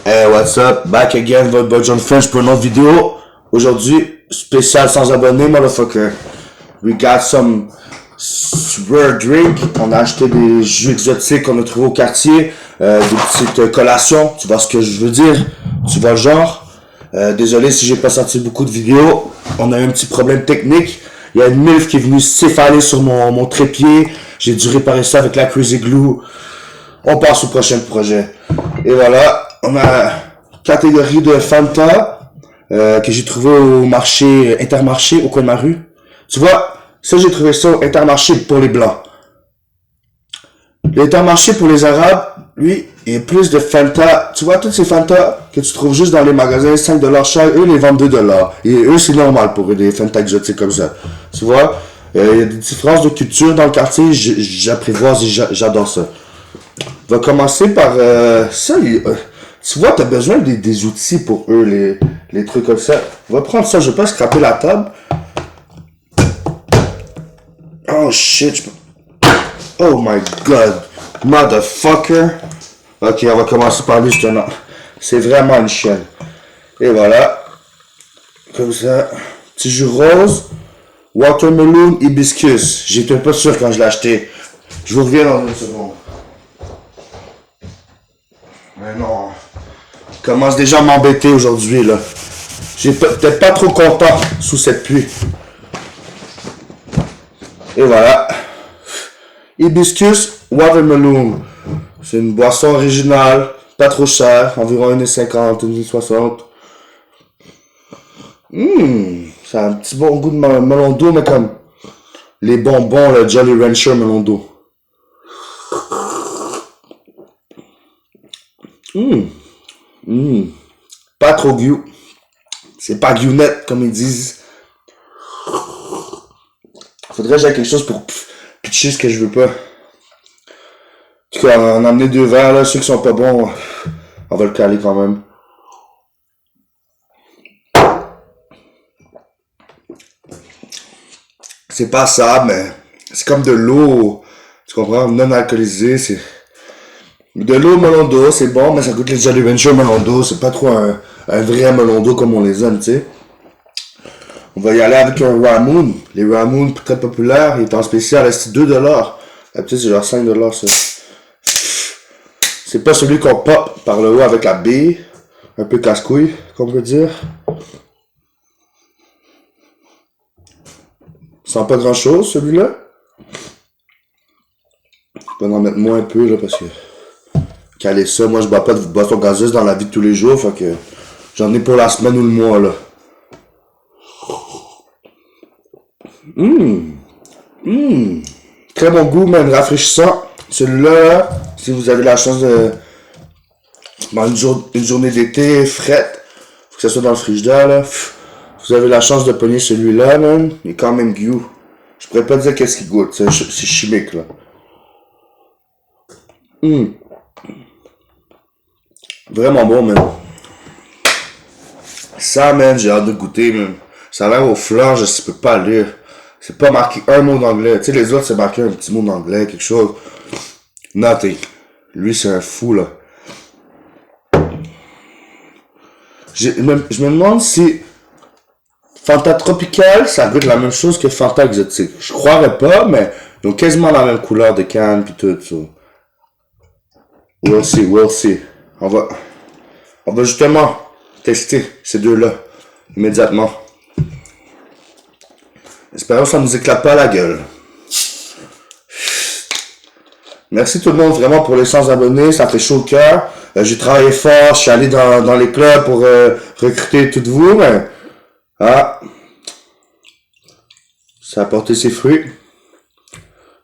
Hey, what's up? Back again, votre boy John French pour une autre vidéo. Aujourd'hui, spécial sans abonnés, motherfucker. We got some rare drink. On a acheté des jus exotiques qu'on a trouvé au quartier. Des petites collations. Tu vois ce que je veux dire? Tu vois le genre? Désolé si j'ai pas sorti beaucoup de vidéos. On a eu un petit problème technique. Il y a une MILF qui est venue s'effaler sur mon trépied. J'ai dû réparer ça avec la Crazy Glue. On passe au prochain projet. Et voilà, on a catégorie de Fanta que j'ai trouvé au marché Intermarché au coin de ma rue. Tu vois, ça j'ai trouvé ça au Intermarché pour les blancs. L'Intermarché pour les arabes, lui, il y a plus de Fanta. Tu vois, toutes ces Fanta que tu trouves juste dans les magasins, 5$ cher, eux les vendent 2$. Et eux, c'est normal pour eux, des Fanta exotiques comme ça. Tu vois, il y a des différences de culture dans le quartier, j'apprivoise et j'adore ça. On va commencer par ça. Tu vois, t'as besoin des outils pour eux, les trucs comme ça. On va prendre ça, je vais pas scraper la table. Oh shit. Oh my god. Motherfucker. Ok, on va commencer par lui, c'est vraiment une chienne. Et voilà. Comme ça. Petit jus rose. Watermelon hibiscus. J'étais pas sûr quand je l'ai acheté. Je vous reviens dans une seconde. Mais non. Il commence déjà à m'embêter aujourd'hui, là. J'ai peut-être pas trop content sous cette pluie. Et voilà. Hibiscus Watermelon. C'est une boisson originale, pas trop chère, environ 1,50, 1,60. Ça a un petit bon goût de melon d'eau, mais comme les bonbons, le Jolly Rancher melon d'eau. Pas trop gueux. C'est pas gueunette, comme ils disent. Faudrait que j'ai quelque chose pour pitcher ce que je veux pas. En tout cas, on a amené 2 verres, là. Ceux qui sont pas bons, on va le caler quand même. C'est pas ça, mais c'est comme de l'eau, tu comprends, non alcoolisée, c'est... De l'eau melon d'eau, c'est bon, mais ça goûte les Jolly Rancher melon d'eau, c'est pas trop un vrai melon d'eau comme on les aime, tu sais. On va y aller avec un Ramoon. Les Ramoon, très populaires, ils sont en spécial, c'est 2$. Peut-être c'est genre 5$, ça. C'est pas celui qu'on pop par le haut avec la bille, un peu casse-couille, qu'on peut dire. Sent pas grand chose, celui-là. Je vais en mettre moins un peu, là, parce que... Caler ça, moi je bois pas de boisson gazeuse dans la vie de tous les jours, fait que... J'en ai pour la semaine ou le mois, là. Très bon goût, même rafraîchissant. Celui-là, si vous avez la chance de... une journée d'été, frette, faut que ça soit dans le frigidaire, là. Vous avez la chance de pogner celui-là, man. Il est quand même goût. Je pourrais pas dire qu'est-ce qu'il goûte. C'est chimique, là. Vraiment bon, man. Ça, man, j'ai hâte de goûter, man. Ça a l'air aux fleurs, je peux pas lire. C'est pas marqué un mot d'anglais. Tu sais, les autres, c'est marqué un petit mot d'anglais, quelque chose. Nothing. Lui, c'est un fou, là. Je me demande si... Fanta tropical, ça goûte la même chose que Fanta exotique. Je croirais pas, mais ils ont quasiment la même couleur de canne pis tout ça. We'll see. On va justement tester ces deux-là immédiatement. Espérons que ça nous éclate pas la gueule. Merci tout le monde vraiment pour les 100 abonnés, ça fait chaud au cœur. J'ai travaillé fort, je suis allé dans les clubs pour recruter toutes vous, mais... Ça a porté ses fruits.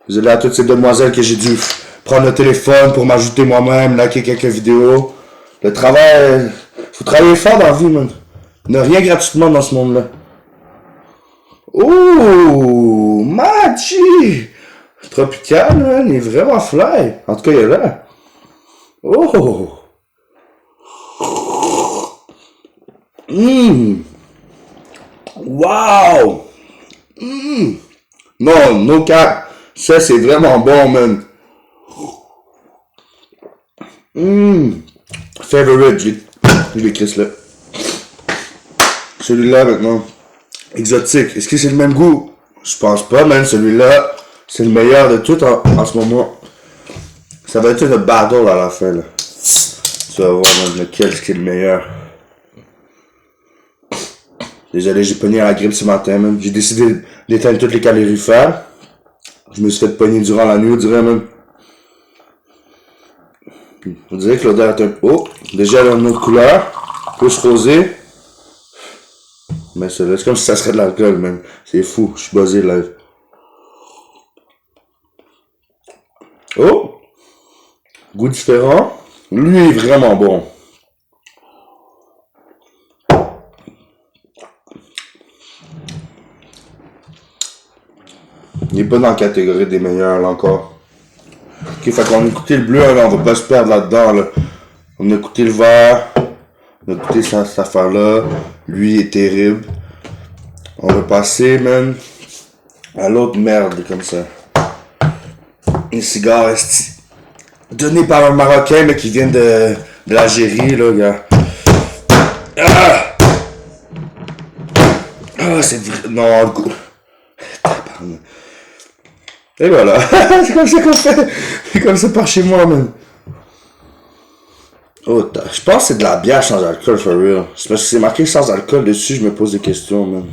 Désolé à toutes ces demoiselles que j'ai dû prendre le téléphone pour m'ajouter moi-même, liker quelques vidéos. Le travail... Faut travailler fort dans la vie, man. Il n'y a rien gratuitement dans ce monde-là. Ouh! Machi! Tropical, man. Il est vraiment fly. En tout cas, il est là. Oh! Wow! Non, no cap. Ça, c'est vraiment bon, man. Favorite, je l'écris là. Celui-là maintenant. Exotique. Est-ce que c'est le même goût? Je pense pas, man. Celui-là, c'est le meilleur de tout en ce moment. Ça va être une battle à la fin, là. Tu vas voir, man, lequel est le meilleur. Désolé, j'ai pogné à la grippe ce matin, man. J'ai décidé d'éteindre toutes les calorifères. Je me suis fait pogner durant la nuit, on dirait, man. On dirait que l'odeur est un peu... Oh! Déjà, elle a une autre couleur. Plus rosé. Mais c'est comme si ça serait de l'alcool, man. C'est fou. Je suis buzzé, live. Oh! Goût différent. Lui est vraiment bon. Il est pas dans la catégorie des meilleurs, là, encore. Ok, fait qu'on a écouté le bleu, là, on va pas se perdre là-dedans, là. On a écouté le vert. On a écouté cette affaire-là. Lui est terrible. On va passer, man, à l'autre merde, comme ça. Une cigare, donnée par un Marocain, mais qui vient de l'Algérie, là, gars. Ah! Ah, c'est vrai. Non, le coup. Et voilà. C'est comme ça qu'on fait. C'est comme ça par chez moi, man. Oh, je pense que c'est de la bière sans alcool, for real. C'est parce que c'est marqué sans alcool dessus, je me pose des questions, man.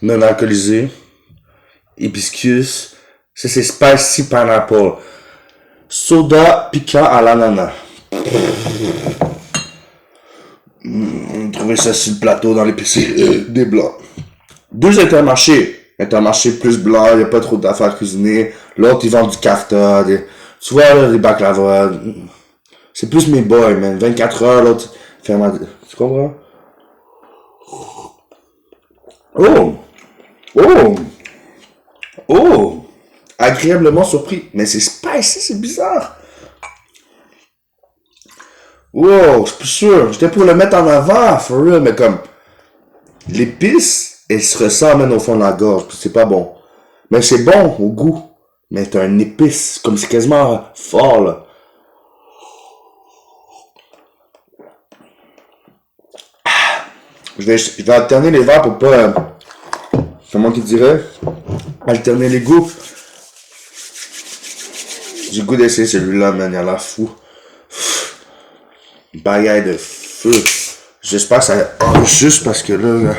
Non alcoolisé. Hibiscus. Ça, c'est spicy pineapple. Soda piquant à l'ananas. On trouvait ça sur le plateau dans l'épicerie des blancs. Deux Intermarchés. Intermarché plus blanc, il n'y a pas trop d'affaires cuisinées. L'autre, ils vendent du kafta. Tu vois, là, des baklava. C'est plus mes boys, man. 24 heures, l'autre. Tu comprends? Oh! Oh! Oh! Agréablement surpris. Mais c'est spicy, c'est bizarre. Wow, je suis plus sûr. J'étais pour le mettre en avant, for real, mais comme... L'épice, elle se ressent même au fond de la gorge, c'est pas bon. Mais c'est bon au goût. Mais t'as un épice, comme c'est quasiment fort, là. Je vais alterner les verres pour pas... comment qu'il dirait? Alterner les goûts. J'ai le goût d'essayer celui-là, man, il a l'air fou. Bagaille de feu. J'espère que ça... Oh, juste parce que là...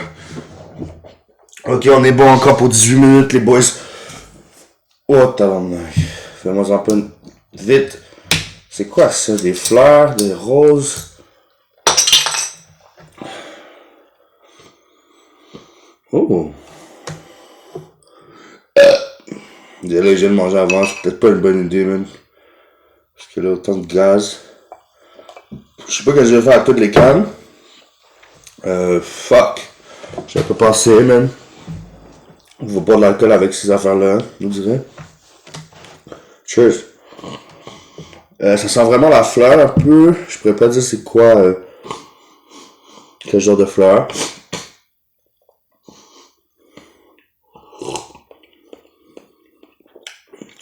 Ok, on est bon encore pour 18 minutes, les boys. Oh, tabarnak. Fais-moi un peu vite. C'est quoi ça? Des fleurs, des roses? Oh. Désolé, je viens de manger avant, c'est peut-être pas une bonne idée, man. Parce que là, autant de gaz. Je sais pas ce que je vais faire à toutes les cannes. Fuck. J'ai pas pensé, man. On va boire de l'alcool avec ces affaires-là, hein, je dirais. Cheers. Ça sent vraiment la fleur un peu. Je pourrais pas dire c'est quoi. Quel genre de fleur.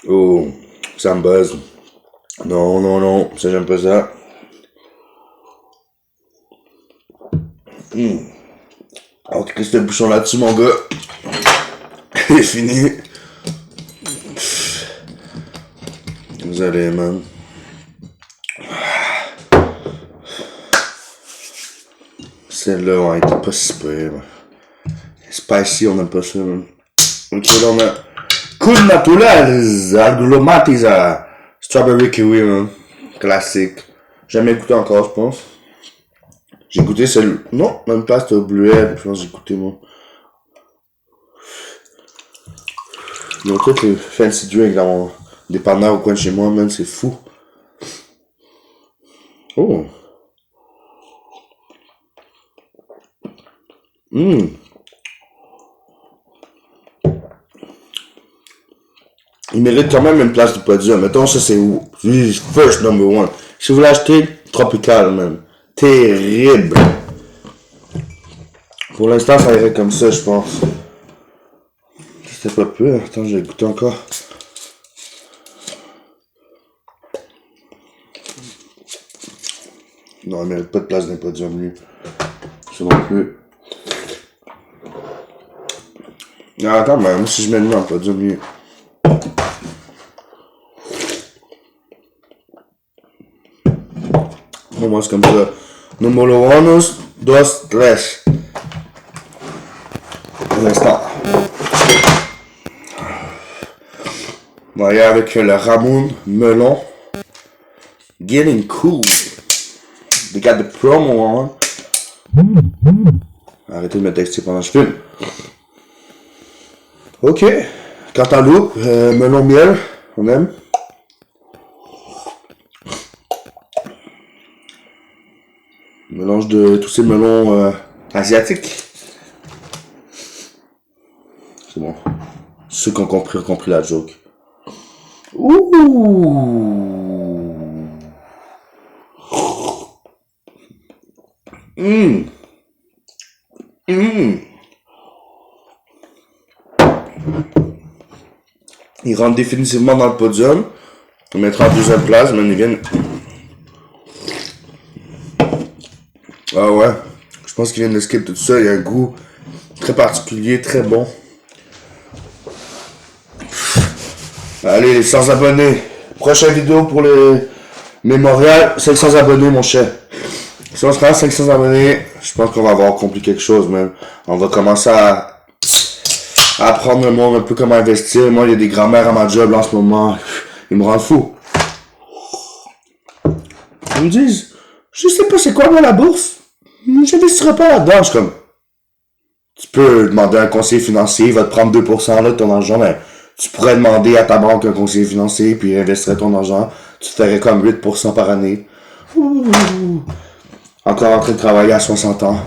Oh, ça me buzz. Non, non, non, ça j'aime pas ça. Alors, qu'est-ce que ce bouchon là-dessus, mon gars? Il est fini. Désolé, man. Celle-là, on était pas si pire. Spicy, on aime pas ça, man. Ok, là, on a Kun Naturales Arglomatiza Strawberry Kiwi, man. Classique. Jamais goûté encore, je pense. J'ai goûté celle... Non, même pas, c'était au Bleuet. Je pense que j'ai goûté, moi. Ils ont tous les fancy drinks dans mon dépanneur au coin de chez moi, man. C'est fou. Oh. Il mérite quand même une place du podium. Mettons, ça c'est où? First number one. Si vous l'achetez, tropical, man. Terrible. Pour l'instant, ça irait comme ça, je pense. C'était pas pire. Attends, j'ai goûté encore. Non, il mérite pas de place dans le podium, lui. Ça non plus. Ah, quand même, si je mets lui dans le podium, lui. Pour moi, c'est comme ça. Numéro 1, 2, 3. Pour l'instant. On va y aller avec le Ramon Melon. Getting cool. They got the promo on. Arrêtez de me texter pendant que je filme. Ok. Cantaloupe, melon miel, on aime. Mélange de tous ces melons asiatiques. C'est bon. Ceux qui ont compris la joke. Ouh. Il rentre définitivement dans le podium. On mettra en deuxième place, mais ils viennent. Ah ouais. Je pense qu'ils viennent de skip tout ça. Il y a un goût très particulier, très bon. Allez, les 100 abonnés. Prochaine vidéo pour les mémorial. 500 abonnés, mon cher. Si on se rend à 500 abonnés, je pense qu'on va avoir accompli quelque chose, même. On va commencer à apprendre le monde un peu comment investir. Moi, il y a des grands-mères à ma job là, en ce moment. Ils me rendent fou. Ils me disent, je sais pas c'est quoi moi la bourse. J'investirai pas là-dedans. Je suis comme, tu peux demander à un conseiller financier, il va te prendre 2% là, de ton argent, mais tu pourrais demander à ta banque un conseiller financier, puis il investirait ton argent. Tu te ferais comme 8% par année. Encore en train de travailler à 60 ans.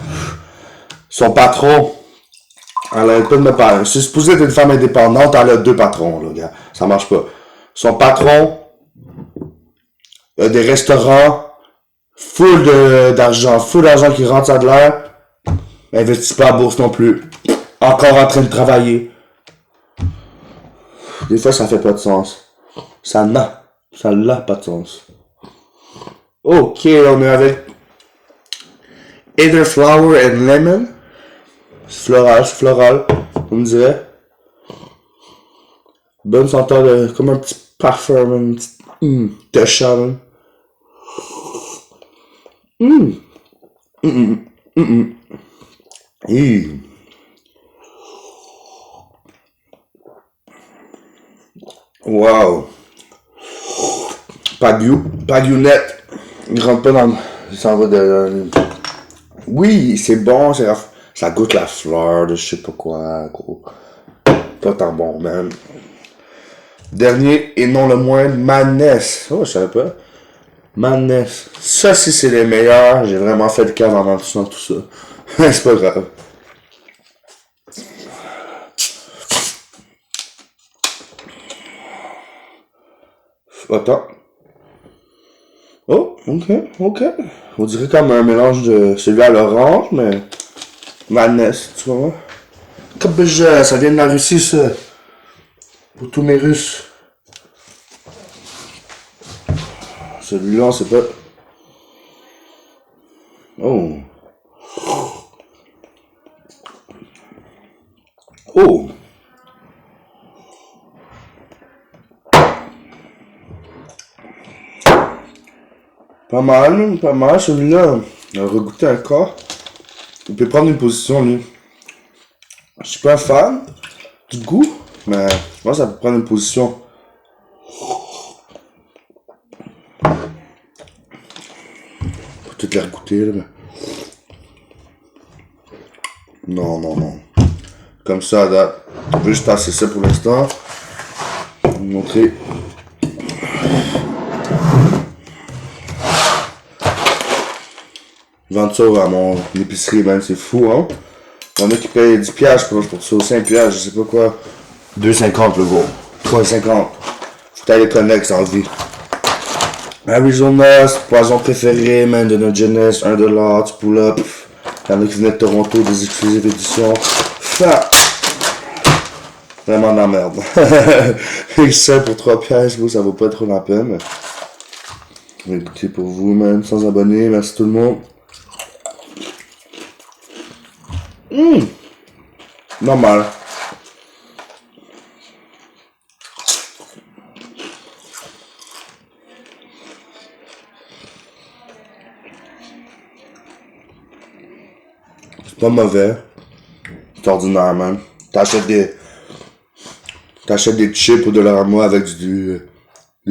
Son patron, elle arrête pas de me parler. C'est supposé être une femme indépendante, elle a 2 patrons, là, gars. Ça marche pas. Son patron a des restaurants, full d'argent qui rentre, ça de l'air. Investit pas à la bourse non plus. Encore en train de travailler. Des fois, ça fait pas de sens. Ça n'a pas de sens. Ok, on est avec Elderflower and Lemon. Floral, on me dirait. Bonne senteur, comme un petit parfum, un petit touch. Wow. Pagounet. Il rentre pas dans. Il s'en va de. Oui, c'est bon, ça goûte la fleur de je sais pas quoi, gros. Pas tant bon, man. Dernier et non le moins, Madness. Oh, je savais pas. Madness. Ça, si c'est les meilleurs, j'ai vraiment fait le cave en menant tout ça. C'est pas grave. Attends. Oh, ok. On dirait comme un mélange de celui à l'orange, mais Madness, tu vois. Comme ça vient de la Russie, ça. Pour tous mes Russes. Celui-là, on sait pas. Oh. Oh. Pas mal, celui-là. On va regoûter encore. Il peut prendre une position, lui. Je suis pas un fan du goût, mais moi, ça peut prendre une position. Faut tout les regoûter, là. Non. Comme ça, à date. Je vais juste tasser ça pour l'instant. Je vais vous montrer. Ils vendent ça à mon épicerie, man, c'est fou, hein. Il y en a qui payent 10 piastres pour ça, 5 piastres, je sais pas quoi. 2,50 le gros. 3,50. Faut que les connects en vie. Arizona, c'est poison préféré, man, de notre jeunesse. 1$, tu pull up. Il y en a qui venaient de Toronto, des exclusives éditions. Vraiment de la merde. Et ça pour 3 piastres, ça vaut pas trop la peine. Écoutez pour vous, man. 100 abonnés. Merci tout le monde. Normal. C'est pas mauvais. C'est ordinaire, man. T'achètes des chips ou de l'armoire avec des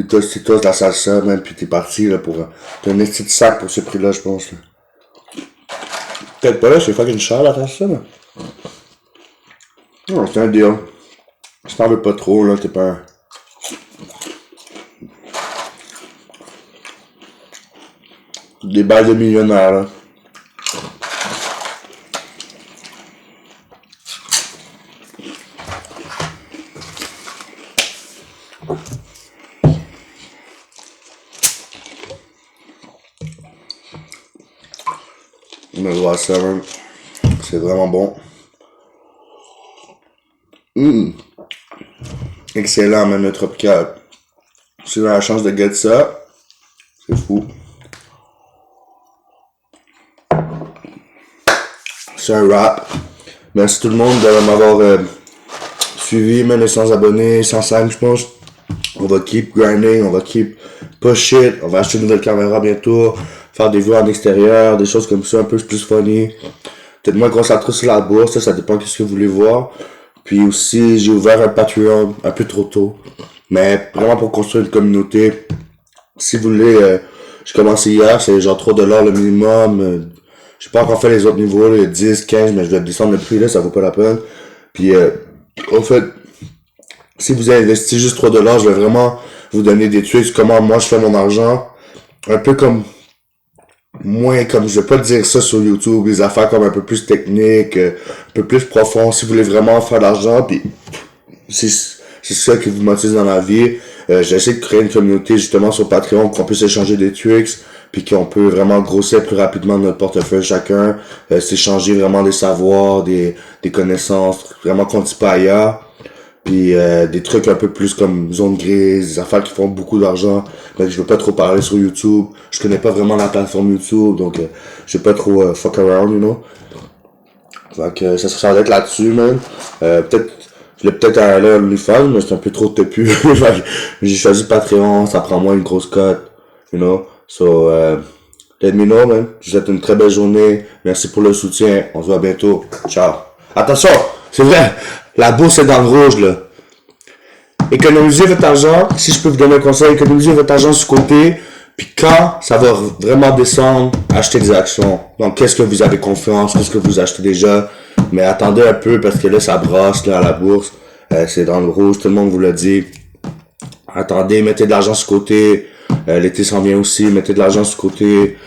tostitos, de la salsa, man, pis t'es parti, là, pour... T'as un petit sac pour ce prix-là, je pense, là. Peut-être pas là, c'est fucking cher, la salsa, là. Non, c'est un deal. Si t'en veux pas trop, là, t'es pas... Des balles de millionnaire, là. Mais voilà, ça, man. C'est vraiment bon. Excellent, man, le tropical. Si vous avez la chance de get ça, c'est fou. C'est un rap. Merci tout le monde de m'avoir suivi, même les 100 abonnés, 105 je pense. On va keep grinding, on va keep push it, on va acheter une nouvelle caméra bientôt, faire des vues en extérieur, des choses comme ça, un peu plus funny. Peut-être moins concentré sur la bourse, ça dépend de ce que vous voulez voir. Puis aussi, j'ai ouvert un Patreon un peu trop tôt, mais vraiment pour construire une communauté. Si vous voulez, j'ai commencé hier, c'est genre $3 le minimum. J'ai pas encore fait les autres niveaux, les 10, 15, mais je vais descendre le prix là, ça vaut pas la peine. Puis en fait, si vous avez investi juste $3, je vais vraiment vous donner des trucs, comment moi je fais mon argent. Un peu comme, moins comme, je vais pas dire ça sur YouTube, des affaires comme un peu plus techniques, un peu plus profond, si vous voulez vraiment faire de l'argent, puis c'est ça qui vous motive dans la vie. J'essaie de créer une communauté justement sur Patreon, qu'on puisse échanger des tricks, puis qu'on peut vraiment grossir plus rapidement notre portefeuille chacun, s'échanger vraiment des savoirs, des connaissances, vraiment qu'on dit pas ailleurs. Puis des trucs un peu plus comme zone grise, des affaires qui font beaucoup d'argent, mais je veux pas trop parler sur YouTube. Je connais pas vraiment la plateforme YouTube, donc je vais pas trop fuck around, you know. Donc ça va être là-dessus, man. Peut-être, je l'ai peut-être à l'heure lui faire, mais c'est un peu trop tepu. J'ai choisi Patreon, ça prend moins une grosse cote, you know. So, let me know, man. Je vous souhaite une très belle journée. Merci pour le soutien. On se voit bientôt. Ciao. Attention, c'est vrai, la bourse est dans le rouge, là. Économisez votre argent. Si je peux vous donner un conseil, économisez votre argent sur le côté. Puis quand ça va vraiment descendre, achetez des actions. Donc, qu'est-ce que vous avez confiance? Qu'est-ce que vous achetez déjà? Mais attendez un peu parce que là, ça brasse, là, à la bourse. C'est dans le rouge. Tout le monde vous l'a dit. Attendez, mettez de l'argent sur le côté. L'été s'en vient aussi. Mettez de l'argent sur le côté.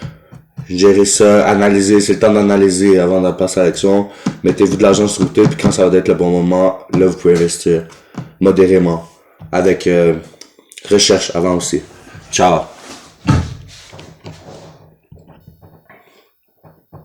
Gérez ça, analysez, c'est le temps d'analyser avant de passer à l'action. Mettez-vous de l'argent sur le côté, puis quand ça va être le bon moment, là vous pouvez investir modérément, avec recherche avant aussi. Ciao!